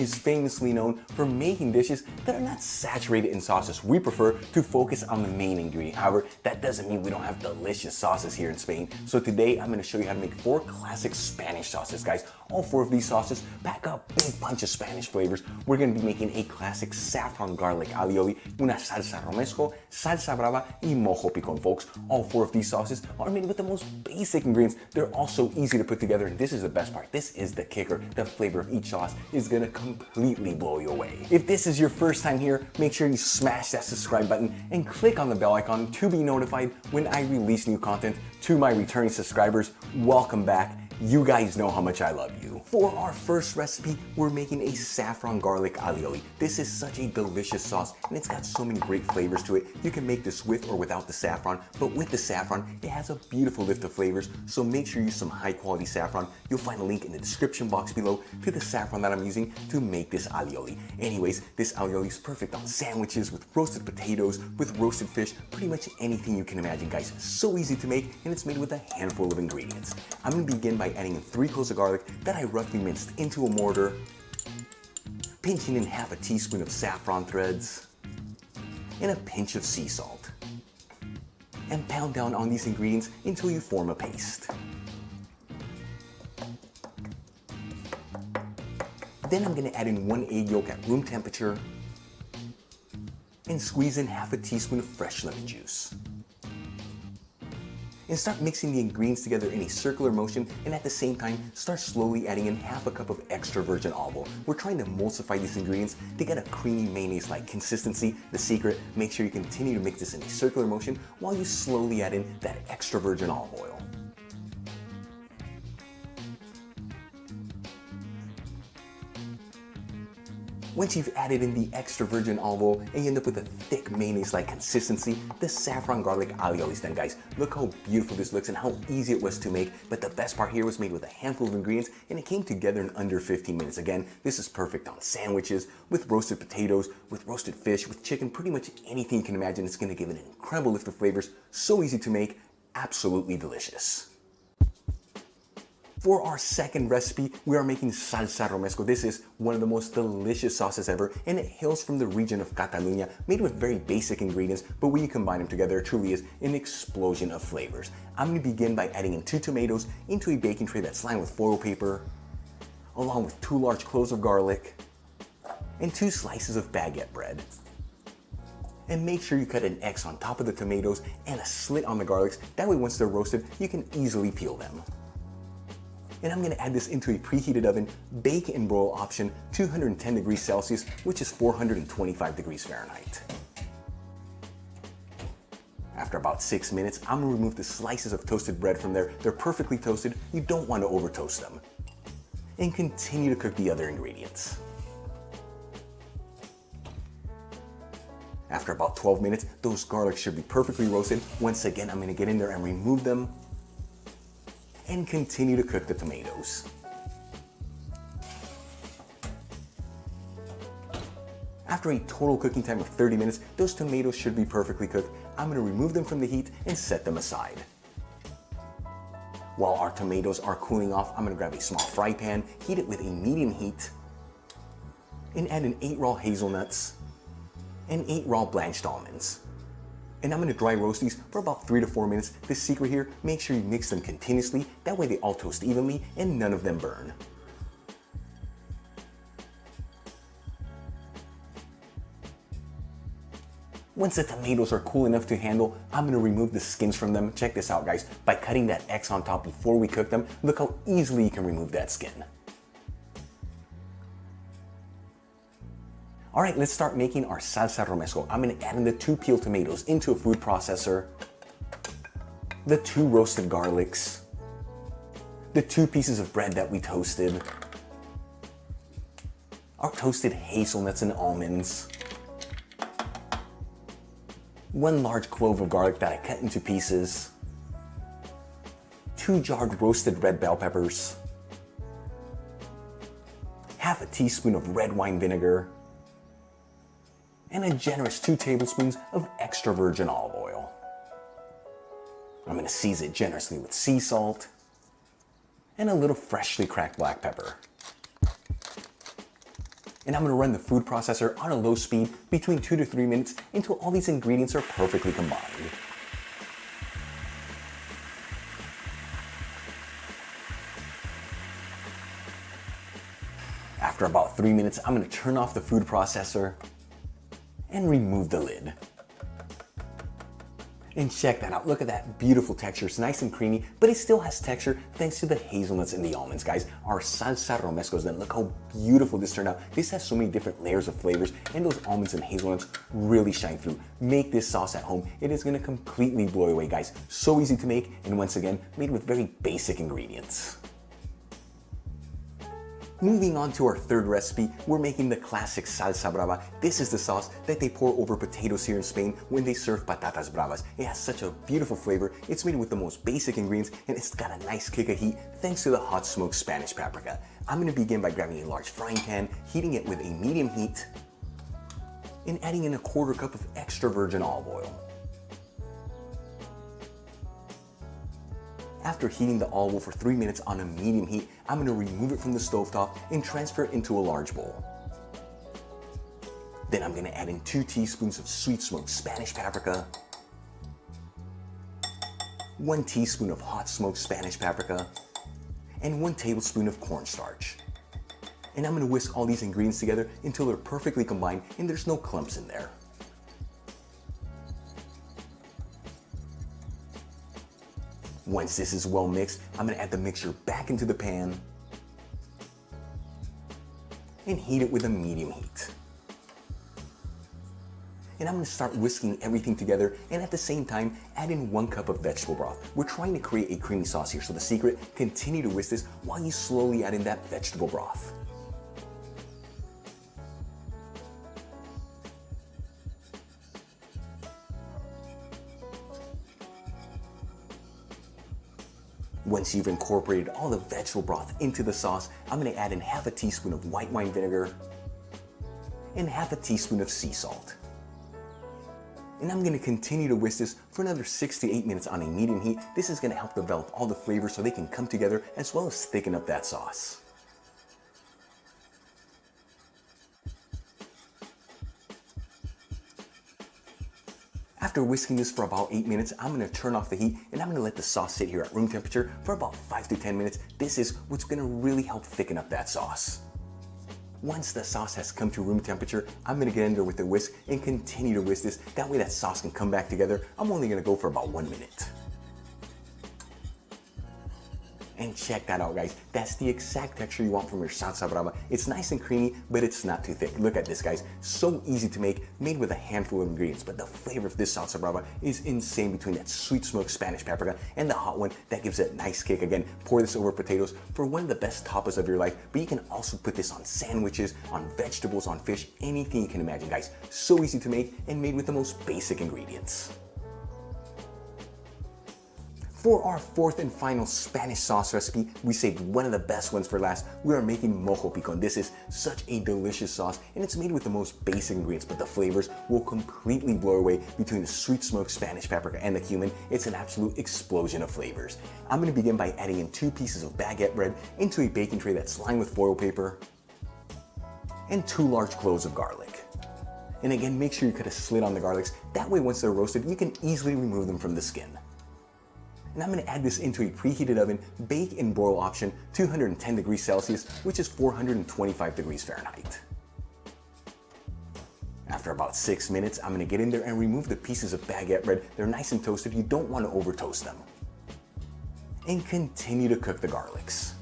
is famously known for making dishes that are not saturated in sauces. We prefer to focus on the main ingredient. However, that doesn't mean we don't have delicious sauces here in Spain. So today I'm going to show you how to make 4 classic Spanish sauces, guys. All 4 of these sauces pack a big punch of Spanish flavors. We're going to be making a classic saffron garlic aioli, una salsa romesco, salsa brava, y mojo picon, folks. All 4 of these sauces are made with the most basic ingredients. They're also easy to put together, and this is the best part. This is the kicker. The flavor of each sauce is gonna completely blow you away. If this is your first time here, make sure you smash that subscribe button and click on the bell icon to be notified when I release new content. To my returning subscribers, welcome back. You guys know how much I love you. For our first recipe, we're making a saffron garlic aioli. This is such a delicious sauce, and it's got so many great flavors to it. You can make this with or without the saffron, but with the saffron, it has a beautiful lift of flavors, so make sure you use some high quality saffron. You'll find a link in the description box below to the saffron that I'm using to make this aioli. Anyways, this aioli is perfect on sandwiches, with roasted potatoes, with roasted fish, pretty much anything you can imagine, guys. So easy to make, and it's made with a handful of ingredients. I'm gonna begin by adding in 3 cloves of garlic that I roughly minced into a mortar, pinching in half a teaspoon of saffron threads, and a pinch of sea salt. And pound down on these ingredients until you form a paste. Then I'm going to add in 1 egg yolk at room temperature and squeeze in half a teaspoon of fresh lemon juice. And start mixing the ingredients together in a circular motion, and at the same time, start slowly adding in half a cup of extra virgin olive oil. We're trying to emulsify these ingredients to get a creamy mayonnaise-like consistency. The secret, make sure you continue to mix this in a circular motion while you slowly add in that extra virgin olive oil. Once you've added in the extra virgin olive oil and you end up with a thick mayonnaise-like consistency, the saffron garlic aioli is done, guys. Look how beautiful this looks and how easy it was to make, but the best part here was made with a handful of ingredients and it came together in under 15 minutes. Again, this is perfect on sandwiches, with roasted potatoes, with roasted fish, with chicken, pretty much anything you can imagine. It's gonna give it an incredible lift of flavors. So easy to make, absolutely delicious. For our second recipe, we are making salsa romesco. This is one of the most delicious sauces ever, and it hails from the region of Catalan, made with very basic ingredients, but when you combine them together, it truly is an explosion of flavors. I'm going to begin by adding in 2 tomatoes into a baking tray that's lined with foil paper, along with 2 large cloves of garlic, and 2 slices of baguette bread. And make sure you cut an X on top of the tomatoes and a slit on the garlics. That way, once they're roasted, you can easily peel them. And I'm going to add this into a preheated oven, bake and broil option, 210 degrees Celsius, which is 425 degrees Fahrenheit. After about 6 minutes, I'm going to remove the slices of toasted bread from there. They're perfectly toasted. You don't want to over toast them. And continue to cook the other ingredients. After about 12 minutes, those garlics should be perfectly roasted. Once again, I'm going to get in there and remove them and continue to cook the tomatoes. After a total cooking time of 30 minutes, those tomatoes should be perfectly cooked. I'm going to remove them from the heat and set them aside. While our tomatoes are cooling off, I'm going to grab a small fry pan, heat it with a medium heat, and add in 8 raw hazelnuts and 8 raw blanched almonds. And I'm going to dry roast these for about 3 to 4 minutes. The secret here, make sure you mix them continuously. That way they all toast evenly and none of them burn. Once the tomatoes are cool enough to handle, I'm going to remove the skins from them. Check this out, guys. By cutting that X on top before we cook them, look how easily you can remove that skin. All right, let's start making our salsa romesco. I'm going to add in the 2 peeled tomatoes into a food processor, the 2 roasted garlics, the 2 pieces of bread that we toasted, our toasted hazelnuts and almonds, 1 large clove of garlic that I cut into pieces, 2 jarred roasted red bell peppers, half a teaspoon of red wine vinegar, and a generous 2 tablespoons of extra virgin olive oil. I'm going to season it generously with sea salt and a little freshly cracked black pepper. And I'm gonna run the food processor on a low speed between 2 to 3 minutes until all these ingredients are perfectly combined. After about 3 minutes, I'm gonna turn off the food processor and remove the lid. And check that out, look at that beautiful texture. It's nice and creamy, but it still has texture thanks to the hazelnuts and the almonds, guys. Our salsa romesco is done. Look how beautiful this turned out. This has so many different layers of flavors, and those almonds and hazelnuts really shine through. Make this sauce at home. It is gonna completely blow you away, guys. So easy to make, and once again, made with very basic ingredients. Moving on to our third recipe, we're making the classic salsa brava. This is the sauce that they pour over potatoes here in Spain when they serve patatas bravas. It has such a beautiful flavor. It's made with the most basic ingredients, and it's got a nice kick of heat thanks to the hot smoked Spanish paprika. I'm gonna begin by grabbing a large frying pan, heating it with a medium heat, and adding in a 1/4 cup of extra virgin olive oil. After heating the olive oil for 3 minutes on a medium heat, I'm going to remove it from the stovetop and transfer it into a large bowl. Then I'm going to add in 2 teaspoons of sweet smoked Spanish paprika, 1 teaspoon of hot smoked Spanish paprika, and 1 tablespoon of cornstarch. And I'm going to whisk all these ingredients together until they're perfectly combined and there's no clumps in there. Once this is well mixed, I'm gonna add the mixture back into the pan and heat it with a medium heat. And I'm gonna start whisking everything together, and at the same time, add in 1 cup of vegetable broth. We're trying to create a creamy sauce here, so the secret, continue to whisk this while you slowly add in that vegetable broth. Once you've incorporated all the vegetable broth into the sauce, I'm going to add in 1/2 teaspoon of white wine vinegar and 1/2 teaspoon of sea salt. And I'm going to continue to whisk this for another 6 to 8 minutes on a medium heat. This is going to help develop all the flavors so they can come together as well as thicken up that sauce. After whisking this for about 8 minutes, I'm gonna turn off the heat and I'm gonna let the sauce sit here at room temperature for about 5 to 10 minutes. This is what's gonna really help thicken up that sauce. Once the sauce has come to room temperature, I'm gonna get in there with the whisk and continue to whisk this. That way that sauce can come back together. I'm only gonna go for about 1 minute. And check that out, guys. That's the exact texture you want from your salsa brava. It's nice and creamy, but it's not too thick. Look at this, guys. So easy to make, made with a handful of ingredients, but the flavor of this salsa brava is insane between that sweet smoked Spanish paprika and the hot one that gives it a nice kick. Again, pour this over potatoes for one of the best tapas of your life, but you can also put this on sandwiches, on vegetables, on fish, anything you can imagine, guys. So easy to make and made with the most basic ingredients. For our 4th and final Spanish sauce recipe, we saved one of the best ones for last. We are making Mojo picon. This is such a delicious sauce, and it's made with the most basic ingredients, but the flavors will completely blow away between the sweet smoked Spanish paprika and the cumin. It's an absolute explosion of flavors. I'm gonna begin by adding in 2 pieces of baguette bread into a baking tray that's lined with foil paper, and 2 large cloves of garlic. And again, make sure you cut a slit on the garlics. That way, once they're roasted, you can easily remove them from the skin. And I'm gonna add this into a preheated oven, bake and broil option, 210 degrees Celsius, which is 425 degrees Fahrenheit. After about 6 minutes, I'm gonna get in there and remove the pieces of baguette bread. They're nice and toasted, you don't wanna over toast them. And continue to cook the garlics.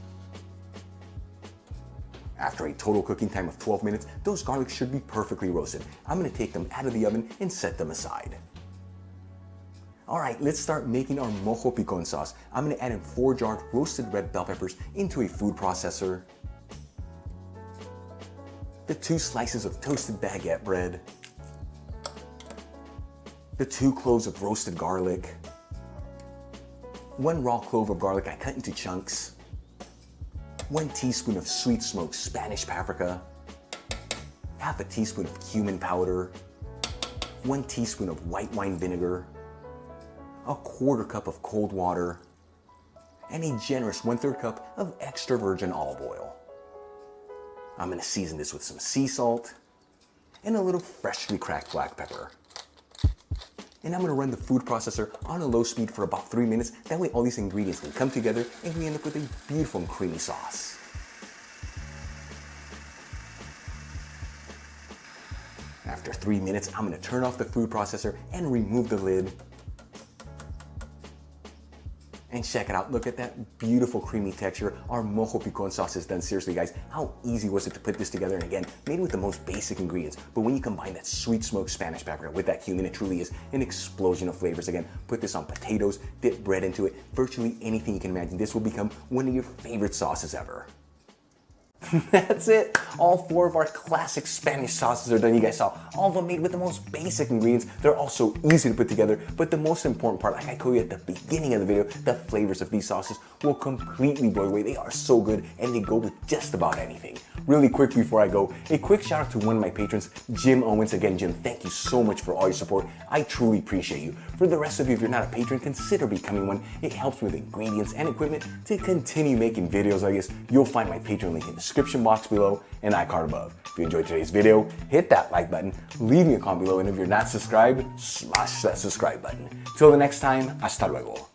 After a total cooking time of 12 minutes, those garlics should be perfectly roasted. I'm gonna take them out of the oven and set them aside. All right, let's start making our Mojo picon sauce. I'm gonna add in 4 jarred roasted red bell peppers into a food processor, the 2 slices of toasted baguette bread, the 2 cloves of roasted garlic, 1 raw clove of garlic I cut into chunks, 1 teaspoon of sweet smoked Spanish paprika, 1/2 teaspoon of cumin powder, 1 teaspoon of white wine vinegar, a 1/4 cup of cold water, and a generous 1/3 cup of extra virgin olive oil. I'm gonna season this with some sea salt and a little freshly cracked black pepper. And I'm gonna run the food processor on a low speed for about 3 minutes. That way all these ingredients can come together and we end up with a beautiful and creamy sauce. After 3 minutes, I'm gonna turn off the food processor and remove the lid. And check it out, look at that beautiful creamy texture. Our Mojo picon sauce is done. Seriously guys, how easy was it to put this together? And again, made with the most basic ingredients. But when you combine that sweet smoked Spanish pepper with that cumin, it truly is an explosion of flavors. Again, put this on potatoes, dip bread into it, virtually anything you can imagine. This will become one of your favorite sauces ever. That's it. All 4 of our classic Spanish sauces are done. You guys saw all of them made with the most basic ingredients. They're all so easy to put together, but the most important part, like I told you at the beginning of the video, the flavors of these sauces will completely blow you away. They are so good and they go with just about anything. Really quick before I go, a quick shout out to one of my patrons, Jim Owens. Again, Jim, thank you so much for all your support. I truly appreciate you. For the rest of you, if you're not a patron, consider becoming one. It helps with ingredients and equipment to continue making videos like this. You'll find my Patreon link in the description box below and iCard above. If you enjoyed today's video, hit that like button, leave me a comment below, and if you're not subscribed, smash that subscribe button. Till the next time, hasta luego.